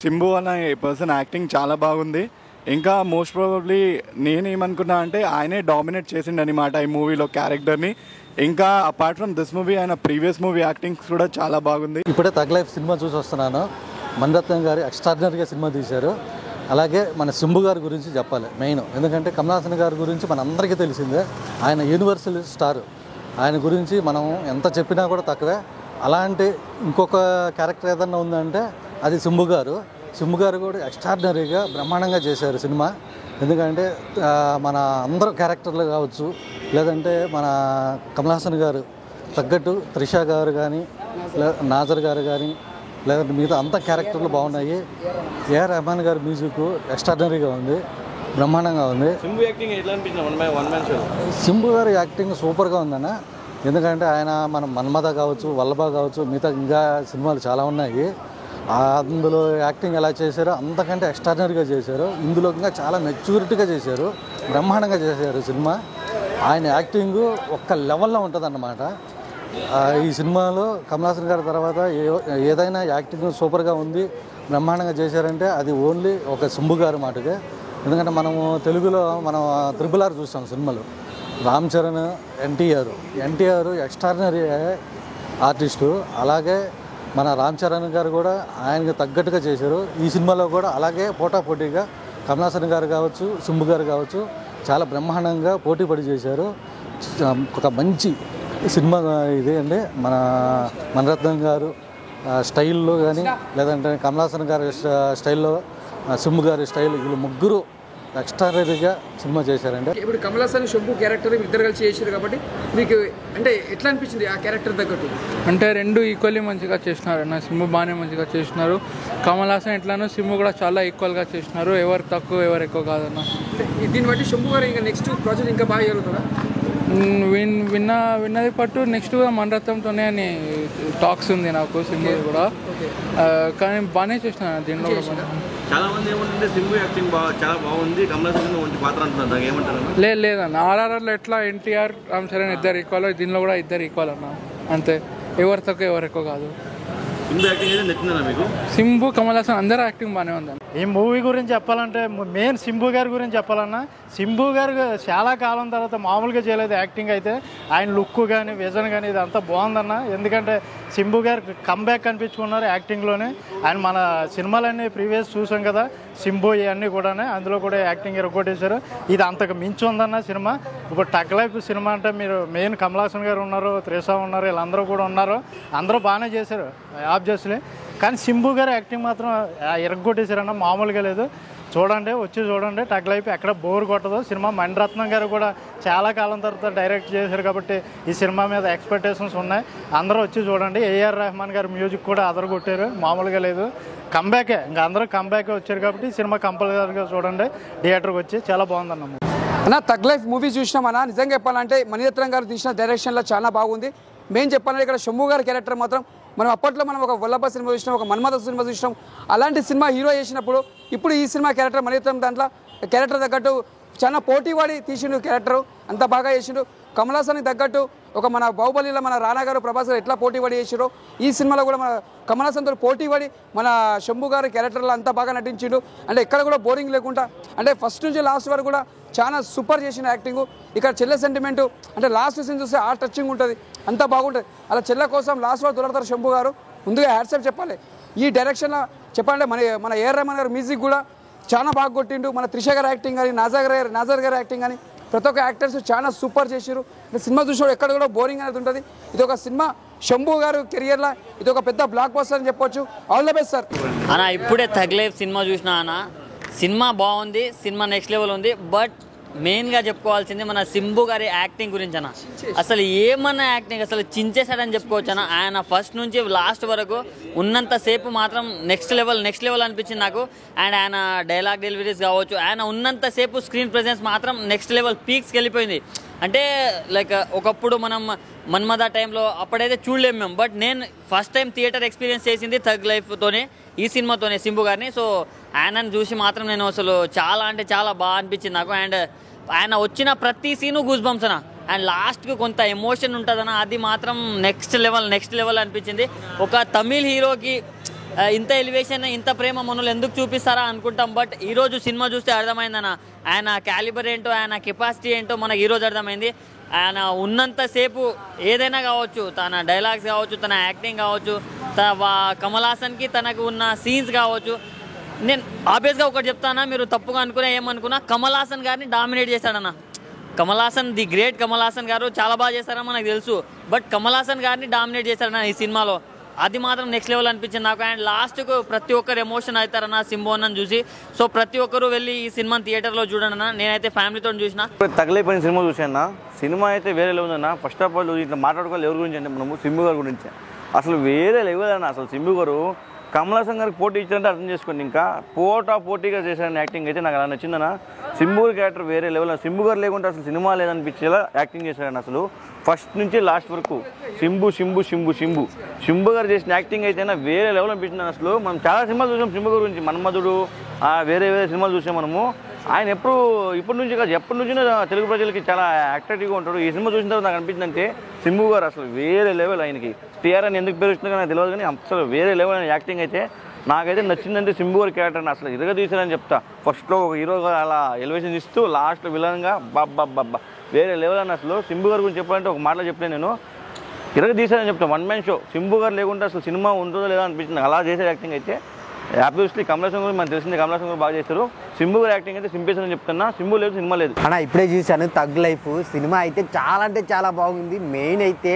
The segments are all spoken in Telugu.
సింబు అనే పర్సన్ యాక్టింగ్ చాలా బాగుంది. ఇంకా మోస్ట్ ప్రాబబ్లీ నేనేమనుకున్నా అంటే ఆయనే డామినేట్ చేసిండు అనమాట ఈ మూవీలో క్యారెక్టర్ని. ఇంకా అపార్ట్ ఫ్రమ్ దిస్ మూవీ ఆయన ప్రీవియస్ మూవీ యాక్టింగ్ కూడా చాలా బాగుంది. ఇప్పుడే తగ్ లైఫ్ సినిమా చూసి వస్తున్నాను. మణిరత్నం గారు ఎక్స్ట్రాడినరీగా సినిమా తీశారు. అలాగే మన సింబు గారి గురించి చెప్పాలి మెయిన్, ఎందుకంటే కమల్ హాసన్ గారి గురించి మనందరికీ తెలిసిందే. ఆయన యూనివర్సల్ స్టార్. ఆయన గురించి మనం ఎంత చెప్పినా కూడా తక్కువే. అలాంటి ఇంకొక క్యారెక్టర్ ఏదన్నా ఉందంటే అది సింబు గారు. సింబు గారు కూడా ఎక్స్ట్రాడినరీగా బ్రహ్మాండంగా చేశారు సినిమా. ఎందుకంటే మన అందరూ క్యారెక్టర్లు కావచ్చు, లేదంటే మన కమల్ హాసన్ గారు తగ్గట్టు త్రిష గారు కానీ, నాజర్ గారు కానీ, లేదంటే మిగతా అంత క్యారెక్టర్లు బాగున్నాయి. ఏఆర్ రెహమాన్ గారి మ్యూజిక్ ఎక్స్ట్రాడినరీగా ఉంది, బ్రహ్మాండంగా ఉంది. సింబు గారి యాక్టింగ్ సూపర్గా ఉందన్న. ఎందుకంటే ఆయన మన మన్మథ కావచ్చు, వల్లభ కావచ్చు, మిగతా ఇంకా సినిమాలు చాలా ఉన్నాయి. అందులో యాక్టింగ్ ఎలా చేశారో అంతకంటే ఎక్స్ట్రాడినరీగా చేశారు. ఇందులో ఇంకా చాలా మెచ్యూరిటీగా చేశారు, బ్రహ్మాండంగా చేశారు సినిమా. ఆయన యాక్టింగ్ ఒక్క లెవెల్లో ఉంటుందన్నమాట. ఈ సినిమాలో కమల్ హాసన్ గారి తర్వాత ఏదైనా యాక్టింగ్ సూపర్గా ఉంది, బ్రహ్మాండంగా చేశారంటే అది ఓన్లీ ఒక సింబు గారి మాటకే. ఎందుకంటే మనము తెలుగులో మనం త్రిబుల్ ఆర్ చూస్తాం సినిమాలో. Ram Charan, NTR extraordinary artist. అలాగే మన రామ్ చరణ్ గారు కూడా ఆయనకు తగ్గట్టుగా చేశారు. ఈ సినిమాలో కూడా అలాగే పోటాపోటీగా కమల్ హాసన్ గారు కావచ్చు, సింబు గారు కావచ్చు చాలా బ్రహ్మాండంగా పోటీపడి చేశారు. ఒక మంచి సినిమా ఇది అండి. మన మణిరత్నం గారు స్టైల్లో కానీ, లేదంటే కమల్ హాసన్ గారి స్టైల్లో, సింబు గారి స్టైల్, వీళ్ళు ముగ్గురు ఎక్స్ట్రాడనరీగా సినిమా చేశారండి. ఇప్పుడు కమల్ హాసన్ శంభు క్యారెక్టర్ ఇద్దరు కలిసి చేశారు కాబట్టి మీకు అంటే ఎట్లా అనిపించింది ఆ క్యారెక్టర్ తగ్గట్టు? అంటే రెండు ఈక్వల్లీ మంచిగా చేసినారు అన్న. సింబు బాగానే మంచిగా చేసినారు. కమల్ హాసన్ ఎట్లానో సింబు కూడా చాలా ఈక్వల్గా చేసినారు. ఎవరు తక్కువ ఎవరు ఎక్కువ కాదన్న. దీన్ని బట్టి శంభు గారు ఇంకా నెక్స్ట్ ప్రాజెక్ట్ ఇంకా బాగా జరుగుతుందా? విన్నది పట్టు నెక్స్ట్ కూడా మణిరత్నంతోనే అని టాక్స్ ఉంది నాకు. సింబు కూడా కానీ బాగానే చేసిన దీంట్లో కూడా. చాలా మంది ఏమంటే సింబు యాక్టింగ్ చాలా బాగుంది, కమల్ హాసన్ మంచి పాత్ర అంటున్నారు, ఏమంటారు? లేదన్న. ఆర్ఆర్ఆర్లో ఎట్లా ఎన్టీఆర్, రామ్ చరణ్ ఇద్దరు ఈక్వల్, దీనిలో కూడా ఇద్దరు ఈక్వల్ అన్న. అంతే, ఎవరు తక్కువ ఎవరు ఎక్కువ కాదు. సింబు యాక్టింగ్ అయితే నచ్చిందన్నా మీకు? సింబు, కమల్ హాసన్ అందరూ యాక్టింగ్ బాగానే ఉందన్న. ఈ మూవీ గురించి చెప్పాలంటే మెయిన్ సింబు గారి గురించి చెప్పాలన్నా, సింబు గారు చాలా కాలం తర్వాత మామూలుగా చేయలేదు యాక్టింగ్. అయితే ఆయన లుక్ కానీ, విజన్ కానీ ఇదంతా బాగుందన్న. ఎందుకంటే సింబు గారు కంబ్యాక్ కనిపించుకున్నారు యాక్టింగ్లోనే. ఆయన మన సినిమాలన్నీ ప్రీవియస్ చూసాం కదా, సింబు ఇవన్నీ కూడా, అందులో కూడా యాక్టింగ్ ఎరగొట్టేశారు. ఇది అంతకు మించి ఉందన్న సినిమా. ఇప్పుడు టగ్ లైఫ్ సినిమా అంటే మీరు మెయిన్ కమల్ హాసన్ గారు ఉన్నారు, త్రిష ఉన్నారు, వీళ్ళందరూ కూడా ఉన్నారు. అందరూ బాగానే చేశారు ఆబ్వియస్లీ. కానీ సింబు గారు యాక్టింగ్ మాత్రం ఎరగొట్టేశారన్న, మామూలుగా లేదు. చూడండి, వచ్చి చూడండి టగ్ లైఫ్, ఎక్కడ బోర్ కొట్టదు సినిమా. మణిరత్నం గారు కూడా చాలా కాలం తర్వాత డైరెక్ట్ చేశారు కాబట్టి ఈ సినిమా మీద ఎక్స్పెక్టేషన్స్ ఉన్నాయి. అందరూ వచ్చి చూడండి. ఏఆర్ రెహమాన్ గారు మ్యూజిక్ కూడా అదరగొట్టారు, మామూలుగా లేదు. కంబ్యాకే, ఇంకా అందరూ కంబ్యాకే వచ్చారు కాబట్టి సినిమా కంపల్సరీగా చూడండి థియేటర్కి వచ్చి. చాలా బాగుందన్న. అన్న తగ్ లైఫ్ మూవీ చూసినామన్నా, నిజంగా చెప్పాలంటే మణిరత్నం గారు తీసిన డైరెక్షన్లో చాలా బాగుంది. మెయిన్ చెప్పాలంటే ఇక్కడ శంభు గారి క్యారెక్టర్ మాత్రం మనం అప్పట్లో మనం ఒక వల్లభ సినిమా చూసినాం, ఒక మన్మథ సినిమా చూసినాం. అలాంటి సినిమా హీరో చేసినప్పుడు ఇప్పుడు ఈ సినిమా క్యారెక్టర్ మణిరత్నం దాంట్లో క్యారెక్టర్ తగ్గట్టు చాలా పోటీవాడి తీసిండు క్యారెక్టరు, అంత బాగా చేసిండు. కమల్ హాసన్కి తగ్గట్టు ఒక మన బాహుబలిలో మన రానా గారు, ప్రభాస్ గారు ఎట్లా పోటీవాడి చేసారో ఈ సినిమాలో కూడా మన కమల్ హాసన్తో పోటీవాడి మన శంభు గారి క్యారెక్టర్లో అంత బాగా నటించిండు. అంటే ఎక్కడ కూడా బోరింగ్ లేకుండా, అంటే ఫస్ట్ నుంచి లాస్ట్ వరకు కూడా చాలా సూపర్ చేసిన యాక్టింగ్. ఇక్కడ చెల్లె సెంటిమెంటు అంటే లాస్ట్ సీన్ చూస్తే ఆ టచింగ్ ఉంటుంది, అంతా బాగుంటుంది. అలా చెల్లె కోసం లాస్ట్ వరకు దొరకతారు శంభు గారు. ముందుగా హ్యాట్సాప్ చెప్పాలి. ఈ డైరెక్షన్లో చెప్పాలంటే మన ఏఆర్ రెహమాన్ గారి మ్యూజిక్ కూడా చాలా బాగా కొట్టిండు. మన త్రిష గారి యాక్టింగ్ కానీ, నాజర్ గారి యాక్టింగ్ కానీ ప్రతి ఒక్క యాక్టర్స్ చాలా సూపర్ చేశారు. సినిమా చూసినప్పుడు ఎక్కడ కూడా బోరింగ్ అనేది ఉంటుంది. ఇది ఒక సినిమా శంభు గారు కెరియర్లో ఇది ఒక పెద్ద బ్లాక్ బస్టర్ అని చెప్పొచ్చు. All the best sir. అన్న ఇప్పుడే తగ్ లైఫ్ సినిమా చూసినా అన్న. సినిమా బాగుంది, సినిమా నెక్స్ట్ లెవెల్ ఉంది. బట్ మెయిన్గా చెప్పుకోవాల్సింది మన సింబు గారి యాక్టింగ్ గురించి అన్న. అసలు ఏమన్నా యాక్టింగ్ అసలు చించేశాడని చెప్పుకోవచ్చు అన్న. ఆయన ఫస్ట్ నుంచి లాస్ట్ వరకు ఉన్నంతసేపు మాత్రం నెక్స్ట్ లెవెల్ అనిపించింది నాకు. అండ్ ఆయన డైలాగ్ డెలివరీస్ కావచ్చు, ఆయన ఉన్నంతసేపు స్క్రీన్ ప్రెజెన్స్ మాత్రం నెక్స్ట్ లెవెల్ పీక్స్కి వెళ్ళిపోయింది. అంటే లైక్ ఒకప్పుడు మనం మన్మథ టైంలో అప్పుడైతే చూడలేము మేము. బట్ నేను ఫస్ట్ టైం థియేటర్ ఎక్స్పీరియన్స్ చేసింది తగ్ లైఫ్తోనే, ఈ సినిమాతోనే సింబు గారిని. సో ఆయనను చూసి మాత్రం నేను అసలు చాలా అంటే చాలా బాగా అనిపించింది నాకు. అండ్ ఆయన వచ్చిన ప్రతి సీను గూస్ బంప్స్ అన్న. అండ్ లాస్ట్కి కొంత ఎమోషన్ ఉంటుందన్న, అది మాత్రం నెక్స్ట్ లెవెల్ అనిపించింది. ఒక తమిళ్ హీరోకి ఇంత ఎలివేషన్ ఇంత ప్రేమ మనల్ని ఎందుకు చూపిస్తారా అనుకుంటాం. బట్ ఈరోజు సినిమా చూస్తే అర్థమైందన్న ఆయన క్యాలిబర్ ఏంటో, ఆయన కెపాసిటీ ఏంటో మనకు ఈరోజు అర్థమైంది. ఆయన ఉన్నంతసేపు ఏదైనా కావచ్చు, తన డైలాగ్స్ కావచ్చు, తన యాక్టింగ్ కావచ్చు, కమల్ హాసన్కి తనకు ఉన్న సీన్స్ కావచ్చు. నేను ఆబ్వియస్గా ఒకటి చెప్తానా, మీరు తప్పుగా అనుకున్నా ఏమనుకున్నా, కమల్ హాసన్ గారిని డామినేట్ చేశాడన్న. కమల్ హాసన్, ది గ్రేట్ కమల్ హాసన్ గారు చాలా బాగా చేశారని మనకు తెలుసు. బట్ కమల్ హాసన్ గారిని డామినేట్ చేశాడన్న ఈ సినిమాలో. అది మాత్రం నెక్స్ట్ లెవెల్ అనిపించింది నాకు. అండ్ లాస్ట్కు ప్రతి ఒక్కరు ఎమోషన్ అవుతారన్న సింబు అన్నని చూసి. సో ప్రతి ఒక్కరు వెళ్ళి ఈ సినిమాని థియేటర్లో చూడండి అన్న. నేనైతే ఫ్యామిలీతో చూసిన. తగలైపోయిన సినిమా చూసాను. సినిమా అయితే వేరే లెవెల్ ఉందన్న. ఫస్ట్ ఆఫ్ ఆల్ ఇట్లా మాట్లాడుకోవాలి ఎవరి గురించి అంటే మనము సింబు గారి గురించి. అసలు వేరే లెవెల్ అన్న. అసలు సింబు గారు కమల్ హాసన్ గారికి పోటీ ఇచ్చారంటే అర్థం చేసుకోండి. ఇంకా పోటీగా చేశారని యాక్టింగ్ అయితే నాకు అలా నచ్చిందన్న. సింబు గారి క్యారెక్టర్ వేరే లెవెల్. సింబు గారు లేకుంటే అసలు సినిమా లేదనిపించేలా యాక్టింగ్ చేశారని. అసలు ఫస్ట్ నుంచి లాస్ట్ వరకు సింబు గారు చేసిన యాక్టింగ్ అయితేనా వేరే లెవెల్ అనిపించింది. అసలు మనం చాలా సినిమాలు చూసాం సింబు గారి గురించి, మన్మధుడు, వేరే సినిమాలు చూసాం మనము. ఆయన ఇప్పటి నుంచి కాదు, ఎప్పటి నుంచి తెలుగు ప్రజలకి చాలా అట్రాక్టివ్గా ఉంటాడు. ఈ సినిమా చూసిన తర్వాత నాకు అనిపించిందంటే సింబు గారు అసలు వేరే లెవెల్. ఆయనకి టీఆర్ అని ఎందుకు పేరు వచ్చిందో నాకు తెలియదు, కానీ అసలు వేరే లెవెల్ అయిన యాక్టింగ్ అయితే నాకైతే నచ్చిందంటే సింబు గారి క్యారెక్టర్ని అసలు తీశారని చెప్తా. ఫస్ట్లో ఒక హీరోగా అలా ఎలివేషన్ ఇస్తూ లాస్ట్లో విలన్గా బాబ్బా వేరే లెవెల్ అని. అసలు సింబు గారి గురించి చెప్పాలంటే ఒక మాటలో చెప్పలేను నేను, తీశారని చెప్తాను. One man show. సింబు గారు లేకుంటే అసలు సినిమా ఉంటుందో లేదో అనిపించింది. అలా చేసే యాక్టింగ్ అయితే ఆబ్వియస్లీ కమల్ హాసన్ గురించి మనకు తెలిసింది, కమల్ హాసన్ గారు బాగా చేస్తారు. సింబు గారి యాక్టింగ్ అయితే సింపేషన్ అని చెప్తున్నా. సింబు లేదు, సినిమా లేదు అన్న. ఇప్పుడే చూశాను తగ్ లైఫ్ సినిమా అయితే చాలా అంటే చాలా బాగుంది. మెయిన్ అయితే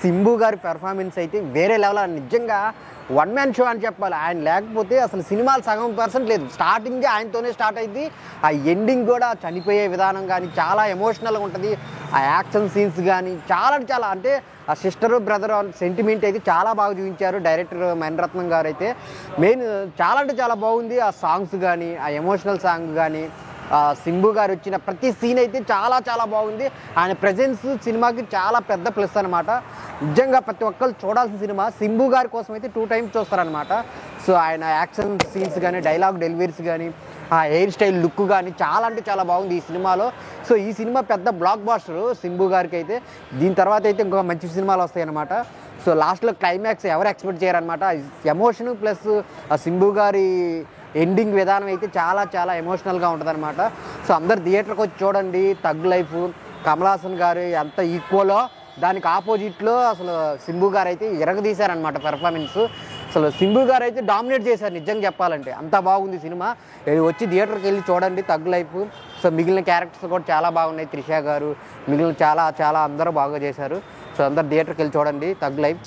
సింబు గారి పెర్ఫార్మెన్స్ అయితే వేరే లెవెల్. నిజంగా వన్ మ్యాన్ షో అని చెప్పాలి. ఆయన లేకపోతే అసలు సినిమాలు సగం % లేదు. స్టార్టింగ్ ఆయనతోనే స్టార్ట్ అయింది. ఆ ఎండింగ్ కూడా చనిపోయే విధానం కానీ చాలా ఎమోషనల్గా ఉంటుంది. ఆ యాక్షన్ సీన్స్ కానీ చాలా అంటే ఆ సిస్టర్ బ్రదర్ సెంటిమెంట్ అయితే చాలా బాగా చూపించారు డైరెక్టర్ మణిరత్నం గారు అయితే. మెయిన్ చాలా అంటే చాలా బాగుంది. ఆ సాంగ్స్ కానీ, ఆ ఎమోషనల్ సాంగ్ కానీ, సింబు గారు వచ్చిన ప్రతి సీన్ అయితే చాలా బాగుంది. ఆయన ప్రెజెన్స్ సినిమాకి చాలా పెద్ద ప్లస్ అనమాట. నిజంగా ప్రతి ఒక్కరు చూడాల్సిన సినిమా. సింబు గారి కోసం అయితే 2 times చూస్తారనమాట. సో ఆయన యాక్షన్ సీన్స్ కానీ, డైలాగ్ డెలివరీస్ కానీ, ఆ హెయిర్ స్టైల్ లుక్ కానీ చాలా అంటే చాలా బాగుంది ఈ సినిమాలో. సో ఈ సినిమా పెద్ద బ్లాక్ బాస్టర్ సింబు గారికి అయితే. దీని తర్వాత అయితే ఇంకొక మంచి సినిమాలు వస్తాయన్నమాట. సో లాస్ట్లో క్లైమాక్స్ ఎవరు ఎక్స్పెక్ట్ చేయరనమాట. ఎమోషన్ ప్లస్ ఆ సింబు గారి ఎండింగ్ విధానం అయితే చాలా ఎమోషనల్గా ఉంటుంది అనమాట. సో అందరు థియేటర్కి వచ్చి చూడండి. తగ్ లైఫ్ కమల్ హాసన్ గారు ఎంత ఈక్వలో దానికి ఆపోజిట్లో అసలు సింబు గారు అయితే తీశారనమాట పెర్ఫార్మెన్స్. అసలు సింబు గారు అయితే డామినేట్ చేశారు నిజంగా చెప్పాలంటే. అంత బాగుంది సినిమా. వచ్చి థియేటర్కి వెళ్ళి చూడండి తగ్ లైఫ్. సో మిగిలిన క్యారెక్టర్స్ కూడా చాలా బాగున్నాయి. త్రిష గారు, మిగిలిన చాలా అందరూ బాగా చేశారు. సో అందరు థియేటర్కి వెళ్ళి చూడండి తగ్ లైఫ్.